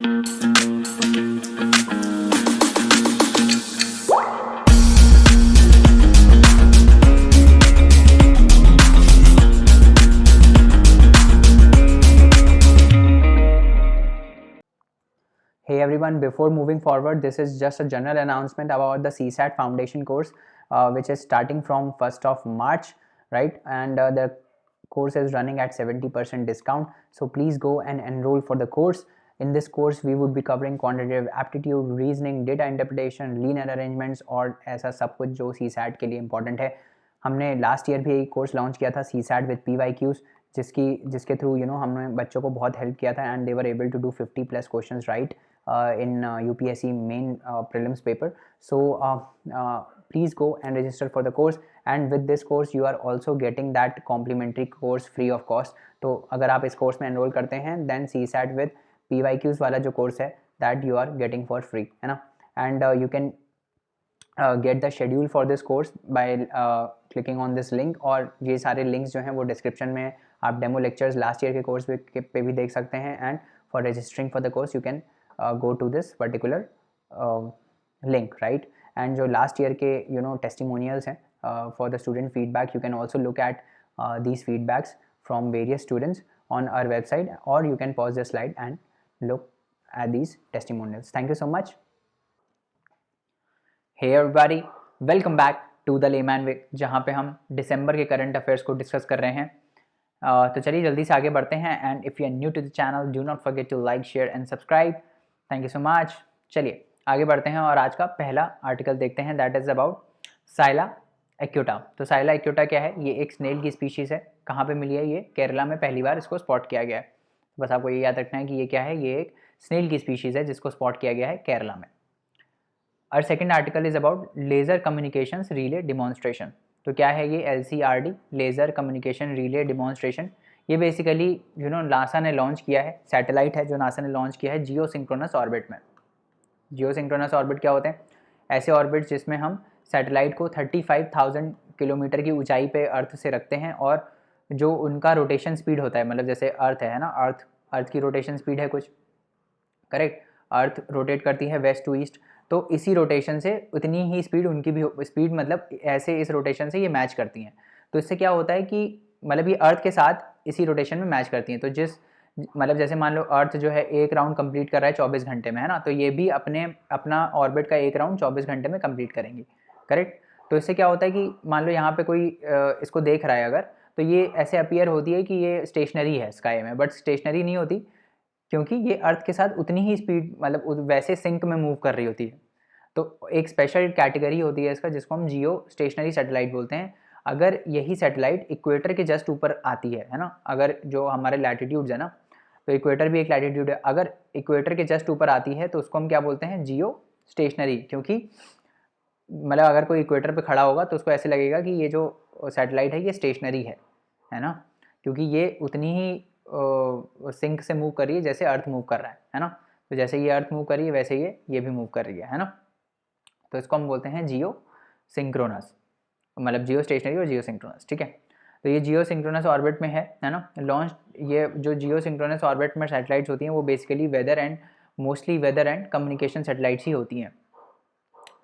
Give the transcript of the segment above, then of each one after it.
Hey everyone, before moving forward, this is just a general announcement about the CSAT Foundation course, which is starting from 1st of March, right? And the course is running at 70% discount. So please go and enroll for the course. In this course, we would be covering quantitative aptitude, reasoning, data interpretation, linear arrangements और ऐसा सब कुछ जो CSAT के लिए important है. हमने last year भी एक कोर्स लॉन्च किया था CSAT with PYQs, जिसके थ्रू हमने बच्चों को बहुत हेल्प किया था and they were able to do 50+ questions right in UPSC main prelims paper. So please go and register for the course, and with this course you are also getting that complimentary course free of cost. तो अगर आप इस course में enrol करते हैं then CSAT with PYQs वाला जो course है that you are getting for free, है ना. And you can get the schedule for this course by clicking on this link, और ये सारे links जो हैं वो डिस्क्रिप्शन में आप डेमो लेक्चर्स लास्ट ईयर के कोर्स पे भी देख सकते हैं. And for registering for the course you can go to this particular link, right? And जो last year के testimonials हैं for the student feedback, you can also look at these feedbacks from various students on our website, or you can pause the slide and look at these testimonials. Thank you so much. Hey everybody, welcome back to the Layman Way, जहाँ पे हम दिसंबर के current affairs को discuss कर रहे हैं. तो चलिए जल्दी से आगे बढ़ते हैं. And if you are new to the channel, do not forget to like, share and subscribe. Thank you so much. चलिए आगे बढ़ते हैं और आज का पहला आर्टिकल देखते हैं. That is about Scylla acuta. तो साइला एक्यूटा क्या है? ये एक स्नेल की स्पीशीज़ है. कहाँ पे मिली है? ये केरला में पहली बार इसको स्पॉट किया गया है. बस आपको ये याद रखना है कि ये क्या है. ये एक स्नेल की स्पीशीज़ है जिसको स्पॉट किया गया है केरला में. और second article is about laser communications relay demonstration. तो क्या है ये? LCRD, laser communication relay demonstration. ये बेसिकली नासा ने लॉन्च किया है. सैटेलाइट है जो नासा ने लॉन्च किया है जियो सिंक्रोनस ऑर्बिट में. जियो सिंक्रोनस ऑर्बिट क्या होते हैं? ऐसे ऑर्बिट जिसमें हम सैटेलाइट को 35,000 किलोमीटर की ऊंचाई पे अर्थ से रखते हैं, और जो उनका रोटेशन स्पीड होता है, मतलब जैसे अर्थ है ना, अर्थ की रोटेशन स्पीड है कुछ, करेक्ट. अर्थ रोटेट करती है वेस्ट टू ईस्ट, तो इसी रोटेशन से उतनी ही स्पीड उनकी भी स्पीड, मतलब ऐसे इस रोटेशन से ये मैच करती हैं. तो इससे क्या होता है कि मतलब ये अर्थ के साथ इसी रोटेशन में मैच करती हैं. तो मतलब जैसे मान लो अर्थ जो है एक राउंड कंप्लीट कर रहा है 24 घंटे में, है ना, तो ये भी अपना ऑर्बिट का एक राउंड 24 घंटे में कंप्लीट करेंगी, करेक्ट. तो इससे क्या होता है कि मान लो यहाँ पे कोई इसको देख रहा है अगर, तो ये ऐसे अपीयर होती है कि ये स्टेशनरी है स्काई में, बट स्टेशनरी नहीं होती, क्योंकि ये अर्थ के साथ उतनी ही स्पीड, मतलब वैसे सिंक में मूव कर रही होती है. तो एक स्पेशल कैटेगरी होती है इसका, जिसको हम जियो स्टेशनरी सैटेलाइट बोलते हैं. अगर यही सैटेलाइट इक्वेटर के जस्ट ऊपर आती है ना, अगर जो हमारे लैटिट्यूड्स है ना, तो इक्वेटर भी एक लैटिट्यूड है, अगर इक्वेटर के जस्ट ऊपर आती है तो उसको हम क्या बोलते हैं? जियो स्टेशनरी. क्योंकि मतलब अगर कोई इक्वेटर पे खड़ा होगा तो उसको ऐसे लगेगा कि ये जो सैटेलाइट है ये स्टेशनरी है ना, क्योंकि ये उतनी ही सिंक से मूव कर रही है जैसे अर्थ मूव कर रहा है ना. तो जैसे ये अर्थ मूव कर रही है वैसे ये भी मूव कर रही है ना. तो इसको हम बोलते हैं जियो सिंक्रोनस, मतलब जियो स्टेशनरी और जियो सिंक्रोनस, ठीक है. तो ये जियो सिंक्रोनस ऑर्बिट में है ना लॉन्च. ये जो जियो सिंक्रोनस ऑर्बिट में सैटेलाइट्स होती हैं वो basically mostly weather and communication satellites ही होती हैं,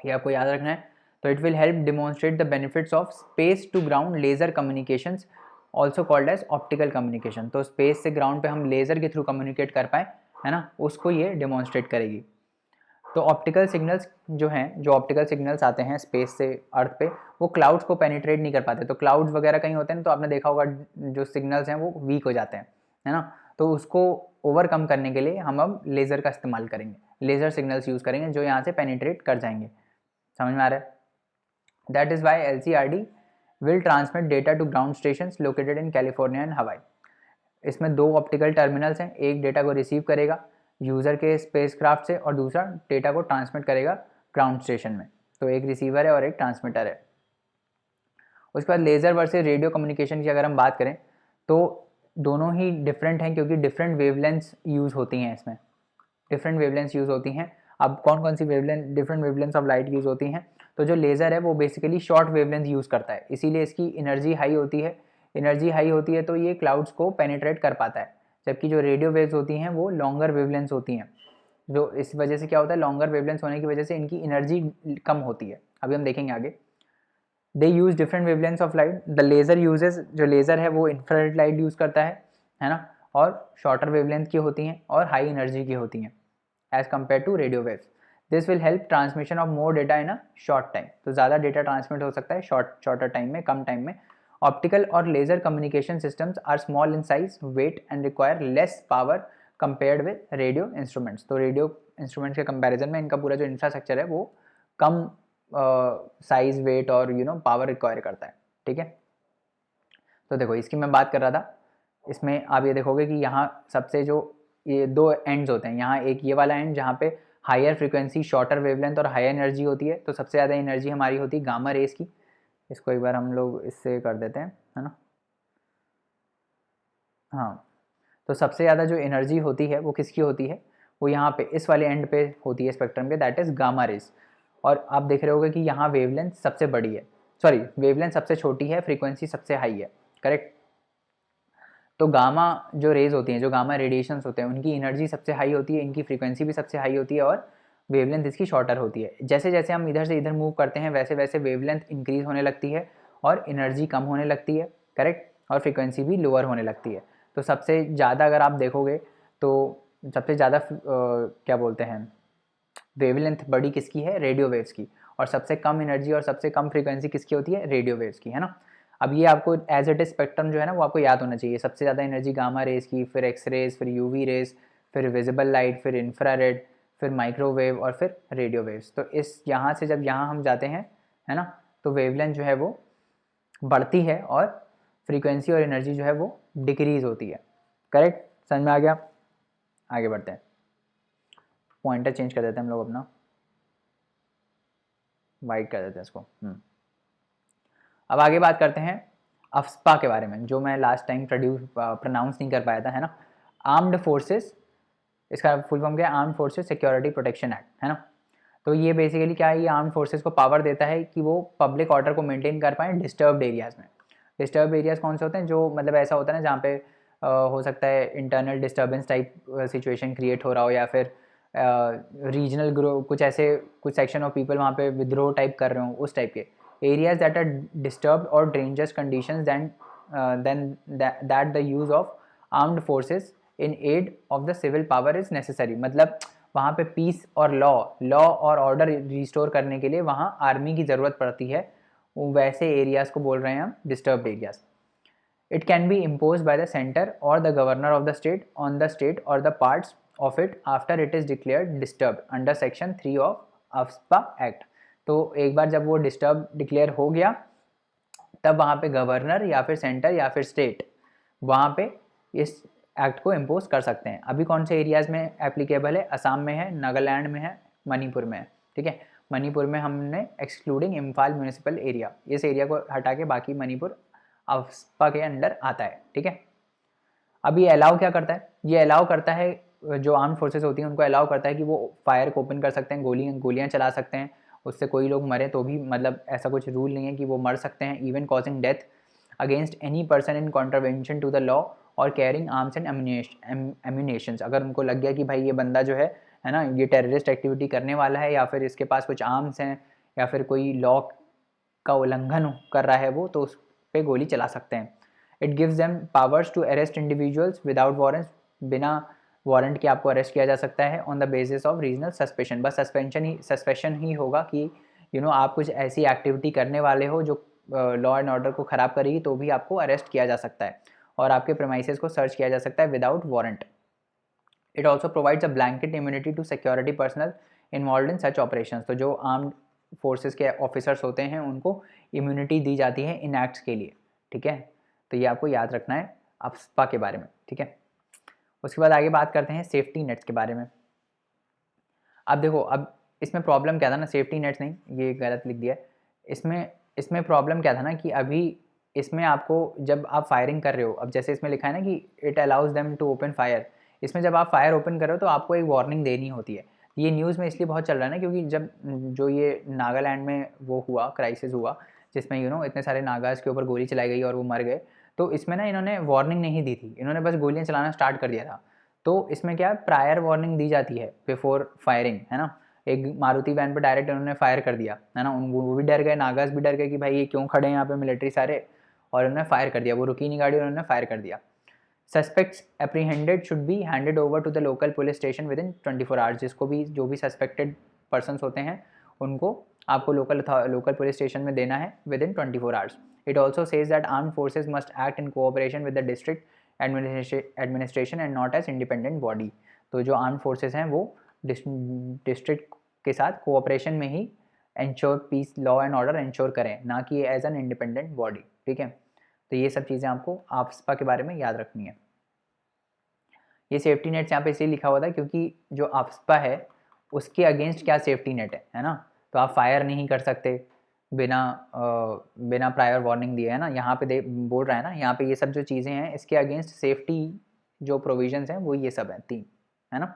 ये आपको याद रखना है. तो it will help demonstrate the benefits of space to ground laser communications, also called as optical communication. तो स्पेस से ग्राउंड पे हम लेज़र के थ्रू कम्युनिकेट कर पाए, है ना, उसको ये डिमॉन्स्ट्रेट करेगी. तो ऑप्टिकल सिग्नल्स जो ऑप्टिकल सिग्नल्स आते हैं स्पेस से अर्थ पे, वो क्लाउड्स को पेनिट्रेट नहीं कर पाते. तो क्लाउड्स वगैरह कहीं होते हैं तो आपने देखा होगा जो सिग्नल्स हैं वो वीक हो जाते हैं, है ना. तो उसको ओवरकम करने के लिए हम अब लेज़र का इस्तेमाल करेंगे, लेज़र सिग्नल्स यूज़ करेंगे जो यहाँ से पेनिट्रेट कर जाएंगे. समझ में आ रहा है? That is why LCRD will transmit data to ground station located in California and Hawaii. इसमें 2 ऑप्टिकल टर्मिनल्स हैं, एक डेटा को रिसीव करेगा यूज़र के स्पेसक्राफ्ट से और दूसरा डेटा को ट्रांसमिट करेगा ग्राउंड स्टेशन में. तो एक रिसीवर है और एक ट्रांसमीटर है. उसके बाद लेज़र वर्सेस रेडियो कम्युनिकेशन की अगर हम बात करें तो दोनों ही डिफरेंट हैं, क्योंकि डिफरेंट वेवलेंथ्स यूज़ होती हैं इसमें, डिफरेंट वेवलेंथ्स यूज़ होती हैं. अब कौन सी different wavelengths of light use होती हैं? तो जो लेज़र है वो बेसिकली शॉर्ट वेवलेंथ यूज़ करता है, इसीलिए इसकी एनर्जी हाई होती है. तो ये क्लाउड्स को पेनिट्रेट कर पाता है, जबकि जो रेडियो वेव्स होती हैं वो लॉन्गर वेवलेंथ्स होती हैं. जो इस वजह से क्या होता है, लॉन्गर वेवलेंथ होने की वजह से इनकी एनर्जी कम होती है। अभी हम देखेंगे आगे। They use different wavelengths of light. The laser uses, जो लेज़र है वो इंफ्रारेड लाइट यूज़ करता है ना, और शॉर्टर वेवलेंथ की होती हैं और हाई एनर्जी की होती हैं as compared to radio waves. This will help transmission of more data in a short time. तो ज़्यादा डेटा ट्रांसमिट हो सकता है शॉर्टर टाइम में, कम टाइम में। ऑप्टिकल और laser communication systems are small in size, weight and require less power compared with radio instruments. तो रेडियो इंस्ट्रूमेंट्स के कंपैरिजन में इनका पूरा जो इंफ्रास्ट्रक्चर है वो कम साइज, वेट और पावर रिक्वायर करता है। ठीक है, तो देखो इसकी मैं बात कर रहा था। इसमें आप ये देखोगे कि यहाँ सबसे जो ये दो एंड्स होते हैं, यहाँ एक ये वाला एंड जहाँ पे हायर फ्रीक्वेंसी, शॉर्टर वेवलेंथ और हायर एनर्जी होती है, तो सबसे ज़्यादा एनर्जी हमारी होती है गामा रेस की। इसको एक बार हम लोग इससे कर देते हैं, है ना। हाँ, तो सबसे ज़्यादा जो एनर्जी होती है वो किसकी होती है, वो यहाँ पे इस वाले एंड पे होती है स्पेक्ट्रम के, दैट इज़ गामा रेस। और आप देख रहे होगे कि यहाँ वेवलेंथ सबसे बड़ी है, सॉरी वेवलेंथ सबसे छोटी है, फ्रीक्वेंसी सबसे हाई है, करेक्ट। तो गामा जो रेज होती हैं, जो गामा रेडिएशंस होते हैं, उनकी एनर्जी सबसे हाई होती है, इनकी फ्रीक्वेंसी भी सबसे हाई होती है और वेवलेंथ इसकी शॉर्टर होती है। जैसे जैसे हम इधर से इधर मूव करते हैं वैसे वैसे वेवलेंथ इंक्रीज होने लगती है और एनर्जी कम होने लगती है, करेक्ट, और फ्रीक्वेंसी भी लोअर होने लगती है। तो सबसे ज़्यादा अगर आप देखोगे तो सबसे ज़्यादा क्या बोलते हैं, वेवलेंथ बड़ी किसकी है, रेडियो वेव्स की, और सबसे कम एनर्जी और सबसे कम फ्रीक्वेंसी किसकी होती है, रेडियो वेव्स की, है ना। अब ये आपको एज इट इज स्पेक्ट्रम जो है ना वो आपको याद होना चाहिए। सबसे ज़्यादा एनर्जी गामा रेज की, फिर एक्स रेज, फिर यूवी रेज, फिर विजिबल लाइट, फिर इंफ्रारेड, फिर माइक्रोवेव और फिर रेडियो वेव्स। तो इस यहाँ से जब यहाँ हम जाते हैं, है ना, तो वेवलेंथ जो है वो बढ़ती है और फ्रीक्वेंसी और एनर्जी जो है वो डिक्रीज होती है, करेक्ट। समझ में आ गया, आगे बढ़ते हैं। पॉइंटर चेंज कर देते हैं हम लोग अपना, वाइट कर देते हैं इसको। अब आगे बात करते हैं अफ्स्पा के बारे में, जो मैं लास्ट टाइम प्रोनाउंस नहीं कर पाया था, है ना। आर्म्ड फोर्सेस, इसका फुल फॉर्म क्या है, armed forces security protection act, है ना। तो ये बेसिकली क्या है, ये आर्म्ड फोर्सेस को पावर देता है कि वो पब्लिक ऑर्डर को मेंटेन कर पाएँ डिस्टर्ब्ड एरियाज़ में। डिस्टर्ब एरियाज़ कौन से होते हैं, जो मतलब ऐसा होता है ना जहाँ पे हो सकता है internal disturbance type situation create हो रहा हो, या फिर रीजनल ग्रो कुछ ऐसे कुछ सेक्शन ऑफ पीपल वहाँ पे विद्रोह टाइप कर रहे हो, उस टाइप के एरियाज दैट आर डिस्टर्ब्ड और dangerous conditions then that the use of armed forces in aid of the civil power is necessary। मतलब वहाँ पे पीस और लॉ और ऑर्डर रिस्टोर करने के लिए वहाँ आर्मी की ज़रूरत पड़ती है, वैसे एरियाज़ को बोल रहे हैं हम disturbed areas. It can be imposed by the center or the governor of the state on the state or the parts of it after it is declared disturbed under section 3 of AFSPA Act। तो एक बार जब वो disturb declare हो गया तब वहाँ पे governor या फिर सेंटर या फिर स्टेट वहाँ पे इस एक्ट को इम्पोज कर सकते हैं। अभी कौन से एरियाज़ में एप्लीकेबल है, असम में है, नागालैंड में है, मणिपुर में है, ठीक है। मणिपुर में हमने एक्सक्लूडिंग इम्फाल म्यूनिसिपल एरिया, इस एरिया को हटा के बाकी मणिपुर अफ्स्पा के अंडर आता है, ठीक है। अब ये अलाउ क्या करता है, ये अलाउ करता है जो आर्म फोर्सेस होती हैं उनको अलाउ करता है कि वो फायर को ओपन कर सकते हैं, गोलियां चला सकते हैं, उससे कोई लोग मरे तो भी मतलब ऐसा कुछ रूल नहीं है कि वो मर सकते हैं, even causing death against any person in contravention to the law और कैरिंग आर्म्स एंड एम्यूनेशंस। अगर उनको लग गया कि भाई ये बंदा जो है ना, ये टेररिस्ट एक्टिविटी करने वाला है या फिर इसके पास कुछ आर्म्स हैं या फिर कोई लॉ का उल्लंघन कर रहा है वो, तो उस पर गोली चला सकते हैं। It gives them powers to arrest individuals without warrants, बिना वारंट के आपको अरेस्ट किया जा सकता है on the basis of regional suspicion. बस सस्पेशन ही होगा कि आप कुछ ऐसी एक्टिविटी करने वाले हो जो लॉ एंड ऑर्डर को ख़राब करेगी, तो भी आपको अरेस्ट किया जा सकता है और आपके प्रेमाइसेस को सर्च किया जा सकता है without warrant. It also provides a blanket immunity to security personnel involved in such operations. तो जो आर्म्ड फोर्सेस के ऑफिसर्स होते हैं उनको इम्यूनिटी दी जाती है इन एक्ट्स के लिए, ठीक है। तो ये आपको याद रखना है अफ्स्पा के बारे में, ठीक है। उसके बाद आगे बात करते हैं सेफ्टी नेट्स के बारे में। अब देखो, अब इसमें प्रॉब्लम क्या था ना, सेफ्टी नेट्स नहीं, ये गलत लिख दिया है। इसमें प्रॉब्लम क्या था ना कि अभी इसमें आपको जब आप फायरिंग कर रहे हो, अब जैसे इसमें लिखा है ना कि it allows them to open fire, इसमें जब आप फायर ओपन कर रहे हो तो आपको एक वार्निंग देनी होती है। ये न्यूज़ में इसलिए बहुत चल रहा है ना क्योंकि जब जो ये नागालैंड में वो हुआ, क्राइसिस हुआ, जिसमें इतने सारे नागाज के ऊपर गोली चलाई गई और वो मर गए, तो इसमें ना इन्होंने वार्निंग नहीं दी थी, इन्होंने बस गोलियां चलाना स्टार्ट कर दिया था। तो इसमें क्या है, प्रायर वार्निंग दी जाती है बिफोर फायरिंग, है ना। एक मारुति वैन पर डायरेक्ट उन्होंने फायर कर दिया, है ना, वो भी डर गए, नागास भी डर गए कि भाई ये क्यों खड़े हैं यहाँ पे मिलिट्री सारे, और उन्होंने फायर कर दिया, वो रुकी नहीं गाड़ी, उन्होंने फायर कर दिया। Suspects apprehended should be handed over to the local police station within 24 hours. जिसको भी, जो भी सस्पेक्टेड पर्सनस होते हैं उनको आपको लोकल पुलिस स्टेशन में देना है within 24 hours. It also says that arm forces must act in cooperation with the district administration and not as independent body. तो जो आर्म फोर्सेज हैं वो डिस्ट्रिक्ट के साथ कोऑपरेशन में ही ensure peace, law and order ensure करें, ना कि एज एन इंडिपेंडेंट बॉडी, ठीक है। तो ये सब चीज़ें आपको आफ्स्पा के बारे में याद रखनी है। ये सेफ्टी नेट्स यहाँ पे इसलिए लिखा हुआ था क्योंकि जो आफ्स्पा है उसके अगेंस्ट क्या सेफ्टी नेट है ना। तो आप फायर नहीं कर सकते बिना प्रायर वार्निंग दिए, है ना। यहाँ पे बोल रहा है ना, यहाँ पे ये सब जो चीज़ें हैं इसके अगेंस्ट सेफ्टी जो प्रोविजंस हैं वो ये सब हैं 3, है ना।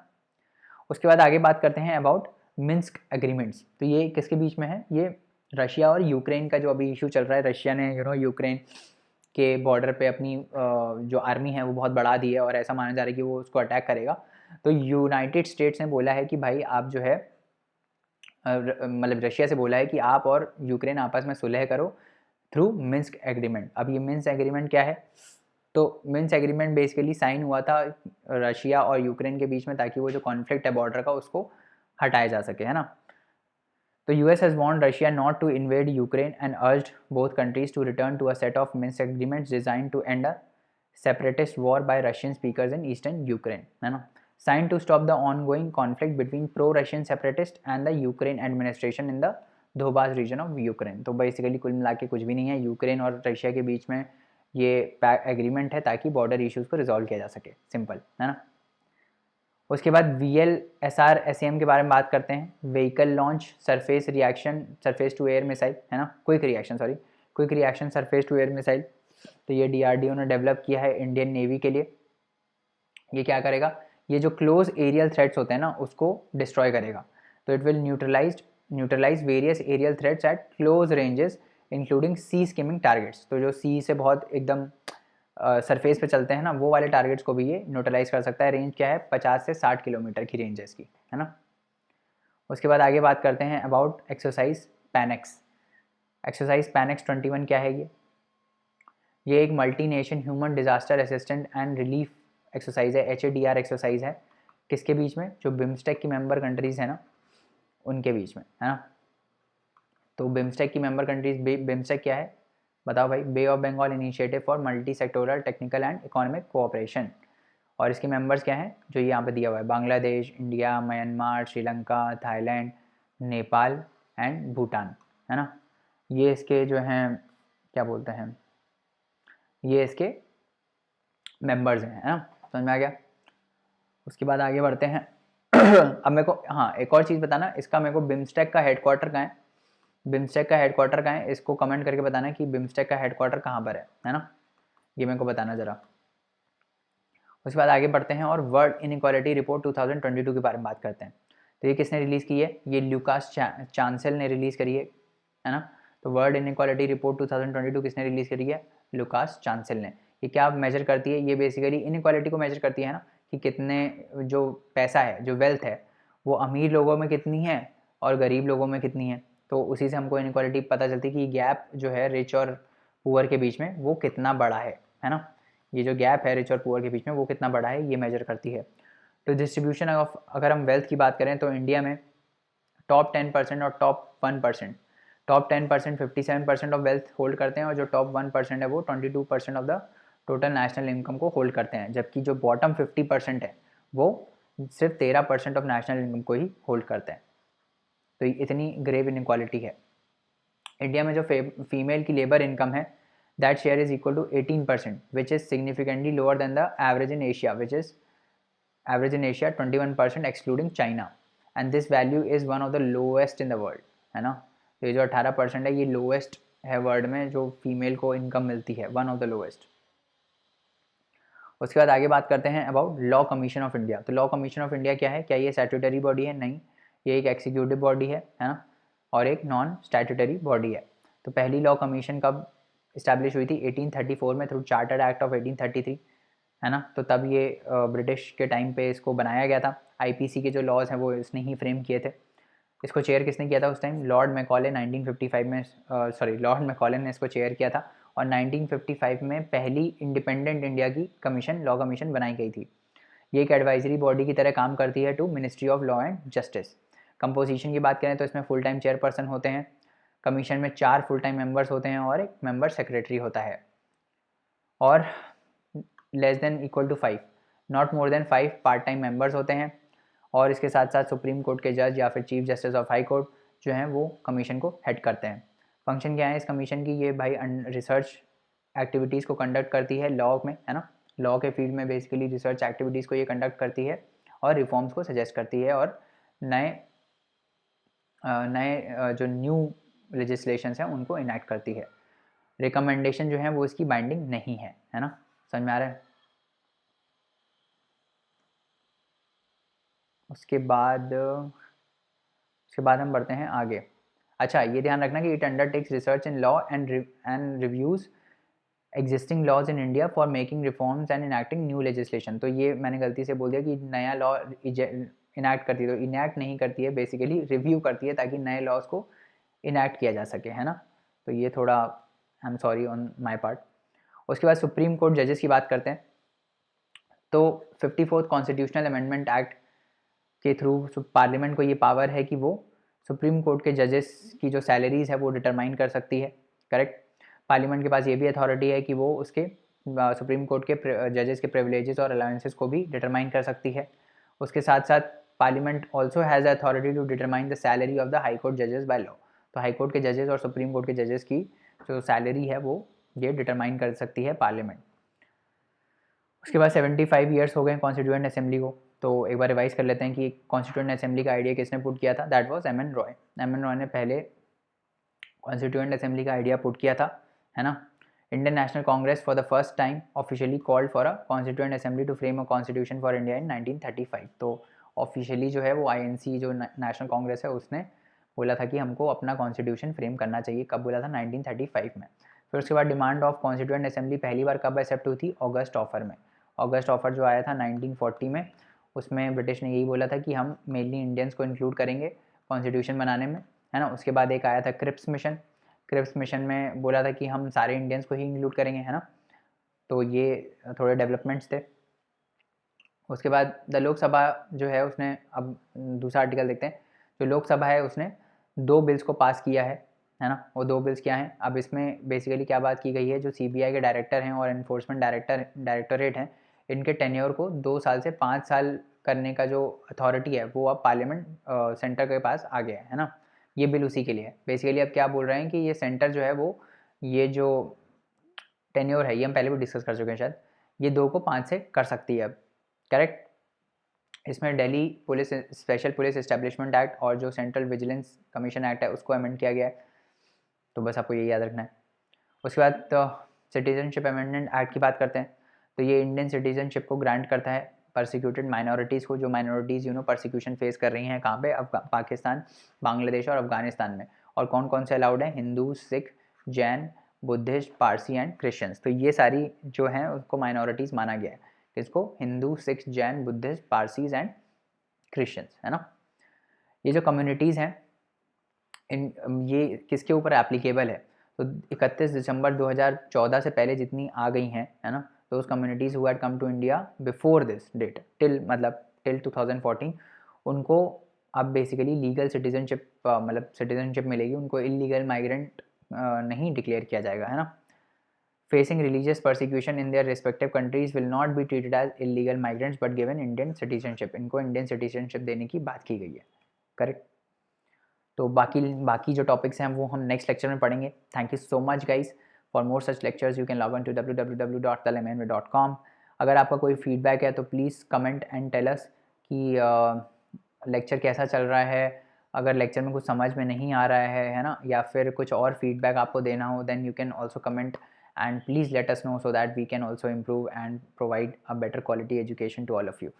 उसके बाद आगे बात करते हैं अबाउट मिन्स्क एग्रीमेंट्स। तो ये किसके बीच में है, ये रशिया और यूक्रेन का जो अभी इशू चल रहा है। रशिया ने यूक्रेन के बॉर्डर पे अपनी जो आर्मी है वो बहुत बढ़ा दी है और ऐसा माना जा रहा है कि वो उसको अटैक करेगा। तो यूनाइटेड स्टेट्स ने बोला है कि भाई आप जो है मतलब रशिया से बोला है कि आप और यूक्रेन आपस में सुलह करो थ्रू मिन्स्क एग्रीमेंट। अब ये मिन्स्क एग्रीमेंट क्या है, तो मिन्स्क एग्रीमेंट बेसिकली साइन हुआ था रशिया और यूक्रेन के बीच में ताकि वो जो कॉन्फ्लिक्ट है बॉर्डर का उसको हटाया जा सके, है ना। तो US has warned Russia not to invade Ukraine and urged both countries to return to a set of Minsk agreements designed to end a separatist war by Russian speakers in eastern Ukraine, है ना, signed to stop the ongoing conflict between pro-Russian separatists and the Ukraine administration in the Donbas region of Ukraine। तो basically कुल मिला के कुछ भी नहीं है, यूक्रेन और रशिया के बीच में ये एग्रीमेंट है ताकि बॉर्डर इश्यूज़ को रिजॉल्व किया जा सके, सिंपल, है ना। उसके बाद VLSR-SAM के बारे में बात करते हैं। Vehicle launch surface reaction surface to air missile, है ना, quick reaction surface to air missile. तो ये DRDO ने डेवलप किया है इंडियन नेवी के लिए। ये क्या करेगा, ये जो क्लोज एरियल थ्रेट्स होते हैं ना उसको डिस्ट्रॉय करेगा। तो it will neutralise various aerial threats at close ranges including sea skimming targets. तो जो सी से बहुत एकदम सरफेस पे चलते हैं ना वो वाले टारगेट्स को भी ये न्यूट्रलाइज कर सकता है। रेंज क्या है, 50 से 60 किलोमीटर की रेंज है इसकी, है ना। उसके बाद आगे बात करते हैं अबाउट एक्सरसाइज पैनेक्स। एक्सरसाइज पैनेक्स 21 क्या है ये एक multi nation human disaster assistant and relief exercise है, HADR एक्सरसाइज है। किसके बीच में, जो बिम्स्टेक की मेंबर कंट्रीज़ है ना उनके बीच में, है ना। तो बिम्स्टेक की मेंबर कंट्रीज, बिम्स्टेक क्या है बताओ भाई, bay of Bengal initiative for multi sectoral technical and economic cooperation. और इसके मेंबर्स क्या हैं, जो यहाँ पे दिया हुआ है, Bangladesh, India, Myanmar, Sri Lanka, Thailand, Nepal and Bhutan, है ना। ये इसके जो हैं क्या बोलते हैं, ये इसके मेंबर्स हैं, है ना, समझ में आ गया। उसके बाद आगे बढ़ते हैं अब मेरे को हाँ एक और चीज़ बताना, इसका मेरे को बिम्स्टेक का हेडक्वार्टर कहाँ है, बिम्स्टेक का हेडक्वार्टर कहाँ है, इसको कमेंट करके बताना कि बिम्स्टेक का हेडक्वार्टर कहाँ पर है ना, ये मेरे को बताना ज़रा। उसके बाद आगे बढ़ते हैं और वर्ल्ड इनइक्वालिटी रिपोर्ट 2022 के बारे में बात करते हैं। तो ये किसने रिलीज़ की है, ये ल्यूकास चांसेल ने रिलीज़ करी है ना। तो वर्ल्ड इनइक्वालिटी रिपोर्ट 2022 किसने रिलीज़ करी है, लुकास चांसेल ने। ये क्या मेजर करती है, ये बेसिकली इनइक्वालिटी को मेजर करती है ना, कि कितने जो पैसा है, जो वेल्थ है वो अमीर लोगों में कितनी है और गरीब लोगों में कितनी है। तो उसी से हमको इनइक्वालिटी पता चलती है कि गैप जो है रिच और पुअर के बीच में वो कितना बड़ा है ना। ये जो गैप है रिच और पुअर के बीच में वो कितना बड़ा है ये मेजर करती है। तो डिस्ट्रीब्यूशन ऑफ, अगर हम वेल्थ की बात करें तो इंडिया में टॉप 10% और top 1%, top 10% 57% of wealth hold करते हैं और जो टॉप 1% है वो 22% of the total national income को होल्ड करते हैं, जबकि जो बॉटम 50% है वो सिर्फ 13% ऑफ नेशनल इनकम को ही होल्ड करते हैं। तो इतनी ग्रेव इनइक्वालिटी है। इंडिया में जो फीमेल की लेबर इनकम है that share is equal to 18%, which is significantly lower than the average in Asia, which is average in Asia 21% excluding China, and this value is one of the lowest in the world, है ना। तो ये जो 18% है ये lowest है world में जो फीमेल को इनकम मिलती है, वन ऑफ द लोएस्ट। उसके बाद आगे बात करते हैं about law commission of India. तो लॉ कमीशन ऑफ इंडिया क्या है, क्या ये स्टैट्यूटरी बॉडी है, नहीं, ये एक एग्जीक्यूटिव बॉडी है ना, और एक नॉन स्टैट्यूटरी बॉडी है। तो पहली लॉ कमीशन कब इस्टेब्लिश हुई थी, 1834 में थ्रू चार्टर्ड एक्ट ऑफ 1833, है ना। तो तब ये ब्रिटिश के टाइम पे इसको बनाया गया था। आईपीसी के जो लॉज हैं वो इसने ही फ्रेम किए थे। इसको चेयर किसने किया था उस टाइम? लॉर्ड मैकॉले 1955 में, लॉर्ड मैकॉले ने इसको चेयर किया था। और 1955 में पहली इंडिपेंडेंट इंडिया की कमीशन, लॉ कमीशन बनाई गई थी। ये एक एडवाइजरी बॉडी की तरह काम करती है to ministry of law and justice. Composition की बात करें तो इसमें फुल टाइम चेयरपर्सन होते हैं, कमीशन में 4 फुल टाइम मेंबर्स होते हैं और एक मेंबर सेक्रेटरी होता है, और less than equal to 5, not more than 5 part time members होते हैं। और इसके साथ साथ सुप्रीम कोर्ट के जज या फिर chief justice of high court जो हैं वो कमीशन को हेड करते हैं। फंक्शन क्या है इस कमीशन की? ये भाई रिसर्च एक्टिविटीज़ को कंडक्ट करती है लॉ में, है ना। लॉ के फील्ड में बेसिकली रिसर्च एक्टिविटीज़ को ये कंडक्ट करती है और रिफॉर्म्स को सजेस्ट करती है और नए जो न्यू लेजिस्लेशंस हैं उनको इनैक्ट करती है। रिकमेंडेशन जो है वो इसकी बाइंडिंग नहीं है ना। समझ में आ रहा है? उसके बाद हम बढ़ते हैं आगे। अच्छा, ये ध्यान रखना कि it undertakes research in law and reviews existing laws in India for making reforms and enacting new legislation. तो ये मैंने गलती से बोल दिया कि नया लॉ इनैक्ट करती है, तो इनैक्ट नहीं करती है, बेसिकली रिव्यू करती है ताकि नए लॉज को इनैक्ट किया जा सके, है ना। तो ये थोड़ा I am sorry on my part. उसके बाद सुप्रीम कोर्ट जजेस की बात करते हैं। तो 54th कॉन्स्टिट्यूशनल अमेंडमेंट एक्ट के थ्रू पार्लियामेंट को ये पावर है कि वो सुप्रीम कोर्ट के जजेस की जो सैलरीज है वो डिटरमाइन कर सकती है। करेक्ट। पार्लियामेंट के पास ये भी अथॉरिटी है कि वो उसके सुप्रीम कोर्ट के जजेस के प्रिविलेजेस और अलाउंसेस को भी डिटरमाइन कर सकती है। उसके साथ साथ parliament also has authority to determine the salary of the high court जजेस बाय लॉ। तो हाई कोर्ट के जजेस और सुप्रीम कोर्ट के जजेस की जो सैलरी है वो ये डिटरमाइन कर सकती है पार्लियामेंट। उसके बाद 75 ईयर्स हो गए कॉन्स्टिट्यूएंट असेंबली को। तो एक बार रिवाइज कर लेते हैं कि कॉन्स्टिट्यूएंट असेंबली का आइडिया किसने पुट किया था? That was M N Roy. M N Roy ने पहले कॉन्स्टिट्यूएंट असेंबली का आइडिया पुट किया था, है ना। Indian National Congress for the first time officially called for a constituent assembly to frame a constitution for India in 1935। तो ऑफिशियली जो है वो आईएनसी जो नेशनल कांग्रेस है उसने बोला था कि हमको अपना कॉन्स्टिट्यूशन फ्रेम करना चाहिए। कब बोला था? 1935 में। फिर उसके बाद डिमांड ऑफ कॉन्स्टिट्यूएंट असेंबली पहली बार कब एक्सेप्ट हुई थी? ऑगस्ट ऑफर में। ऑगस्ट ऑफर जो आया था 1940 में, उसमें ब्रिटिश ने यही बोला था कि हम मेनली इंडियंस को इंक्लूड करेंगे कॉन्स्टिट्यूशन बनाने में, है ना। उसके बाद एक आया था क्रिप्स मिशन। क्रिप्स मिशन में बोला था कि हम सारे इंडियंस को ही इंक्लूड करेंगे, है ना। तो ये थोड़े डेवलपमेंट्स थे। उसके बाद द लोकसभा जो है उसने, अब दूसरा आर्टिकल देखते हैं। जो लोकसभा है उसने 2 बिल्स को पास किया है ना। वो 2 बिल्स क्या हैं? अब इसमें बेसिकली क्या बात की गई है, जो सीबीआई के डायरेक्टर हैं और एनफोर्समेंट डायरेक्टोरेट हैं, इनके टेन्योर को 2 साल से 5 साल करने का जो अथॉरिटी है वो अब पार्लियामेंट सेंटर के पास आ गया है ना। ये बिल उसी के लिए है। बेसिकली अब क्या बोल रहे हैं कि ये सेंटर जो है वो ये जो टेन्योर है, ये हम पहले भी डिस्कस कर चुके हैं शायद, ये 2 को 5 से कर सकती है अब। करेक्ट। इसमें Delhi police special police establishment act और जो सेंट्रल विजिलेंस कमीशन एक्ट है उसको अमेंड किया गया है। तो बस आपको ये याद रखना है। उसके बाद तो सिटीजनशिप अमेंडमेंट एक्ट की बात करते हैं। तो ये इंडियन सिटीजनशिप को ग्रांट करता है परसिक्यूटेड माइनॉरिटीज़ को, जो माइनॉरिटीज़ परसिक्यूशन फेस कर रही हैं कहाँ पे? पाकिस्तान, बांग्लादेश और अफगानिस्तान में। और कौन कौन से अलाउड हैं? Hindu, Sikh, Jain, Buddhist, Parsi and Christians. तो ये सारी जो हैं उसको माइनॉरिटीज़ माना गया है। किसको? Hindu, Sikh, Jain, Buddhist, Parsis and Christians, है ना। ये जो कम्युनिटीज़ हैं इन ये किसके ऊपर एप्लीकेबल है? तो 31 दिसंबर 2014 से पहले जितनी आ गई हैं, है ना, those communities who had come to India before this date till 2014, उनको अब बेसिकली लीगल सिटीजनशिप सिटीजनशिप मिलेगी। उनको इलीगल माइग्रेंट नहीं डिक्लेयर किया जाएगा, है ना। Facing religious persecution in their respective countries will not be treated as illegal migrants but given Indian citizenship. इनको इंडियन सिटीजनशिप देने की बात की गई है। करेक्ट। तो बाकी जो टॉपिक्स हैं वो हम नेक्स्ट लेक्चर में पढ़ेंगे। Thank you so much guys. For more such lectures you can log on to www.thelemanway.com। अगर आपका कोई फीडबैक है तो please comment and tell us कि लेक्चर कैसा चल रहा है। अगर लेक्चर में कुछ समझ में नहीं आ रहा है ना, या फिर कुछ और फीडबैक आपको देना हो, then you can also comment and please let us know so that we can also improve and provide a better quality education to all of you.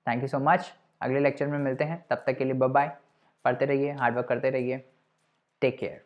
Thank you so much. अगले lecture में मिलते हैं, तब तक के लिए bye bye. पढ़ते रहिए, हार्डवर्क करते रहिए। Take care.